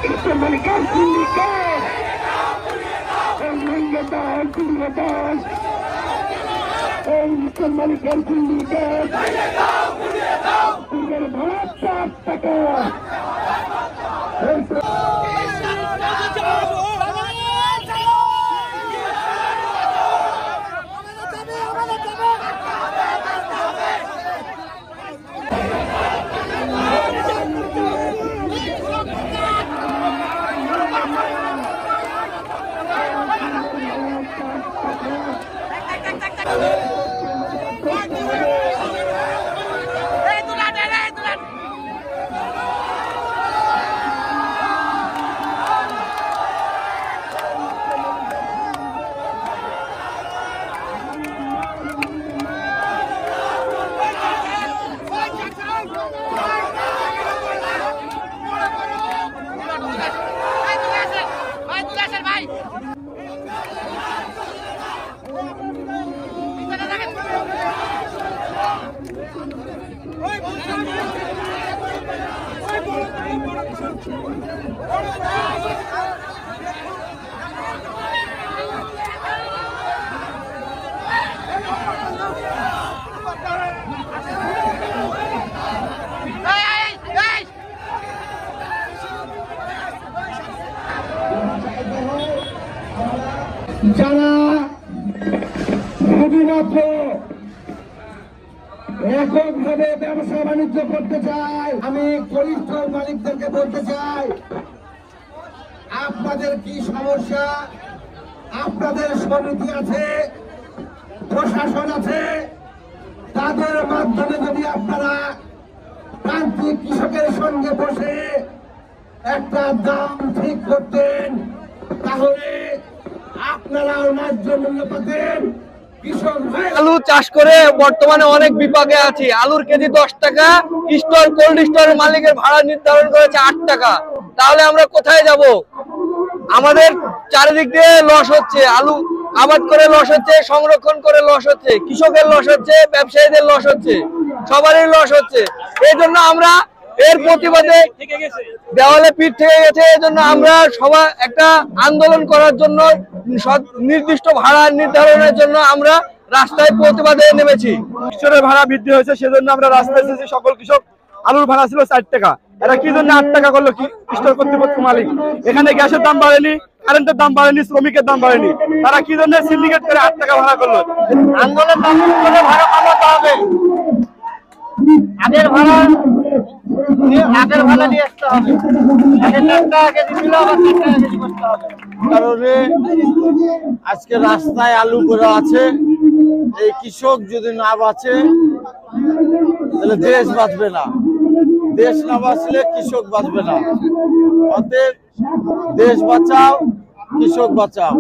মালিকের সিন্ডিকেট মালিকের সিন্ডিকেট ভাড়া 4 টাকা। যারা শুধুমাত্র এককভাবে ব্যবসা বাণিজ্য করতে চায়, আমি কনিষ্ঠ মালিকদেরকে বলতে চাই, আপনাদের কি সমস্যা? আপনাদের সমিতি আছে, প্রশাসন আছে, তাদের মাধ্যমে যদি আপনারা প্রান্তিক কৃষকের সঙ্গে বসে একটা দাম ঠিক করতেন, তাহলে আপনারাও ন্যায্য মূল্য পেতেন। আলু চাষ করে বর্তমানে অনেক বিপাকে আছি। আলুর কেজি 10 টাকা, স্টোর কোল্ড স্টোরের মালিকের ভাড়া নির্ধারণ করেছে 8 টাকা। তাহলে আমরা কোথায় যাব? আমাদের চারিদিক দিয়ে লস হচ্ছে, আলু আবাদ করে লস হচ্ছে, সংরক্ষণ করে লস হচ্ছে, কৃষকের লস হচ্ছে, ব্যবসায়ীদের লস হচ্ছে, সবারই লস হচ্ছে। এই জন্য আমরা এর প্রতিবাদে দেওয়ালে পিঠ থেকে গেছে। এই জন্য আমরা সবাই একটা আন্দোলন করার জন্য, নির্দিষ্ট ভাড়া নির্ধারণের জন্য আমরা রাস্তায় প্রতিবাদে নেমেছি। কৃষকের ভাড়া বৃদ্ধি হয়েছে, সেজন্য আমরা রাস্তায় এসেছি। সকল কৃষক, আলুর ভাড়া ছিল 4 টাকা, এরা কি জন্য 8 টাকা করলো? স্টোর কর্তৃপক্ষ মালিক। এখানে গ্যাসের দাম বাড়েনি, কারেন্টের দাম বাড়েনি, শ্রমিকের দাম বাড়েনি, তারা কি জন্য সিন্ডিকেট করে 8 টাকা ভাড়া করলো? আন্দোলন করে ভাড়া কমাতে হবে, আগের ভাড়া নিয়ে আসতে হবে, কারণে আজকে রাস্তায় আলু পড়ে আছে। এই কৃষক যদি না বাঁচে তাহলে দেশ বাঁচবে না, দেশ না বাঁচলে কৃষক বাঁচবে না। অতএব দেশ বাঁচাও, কৃষক বাঁচাও।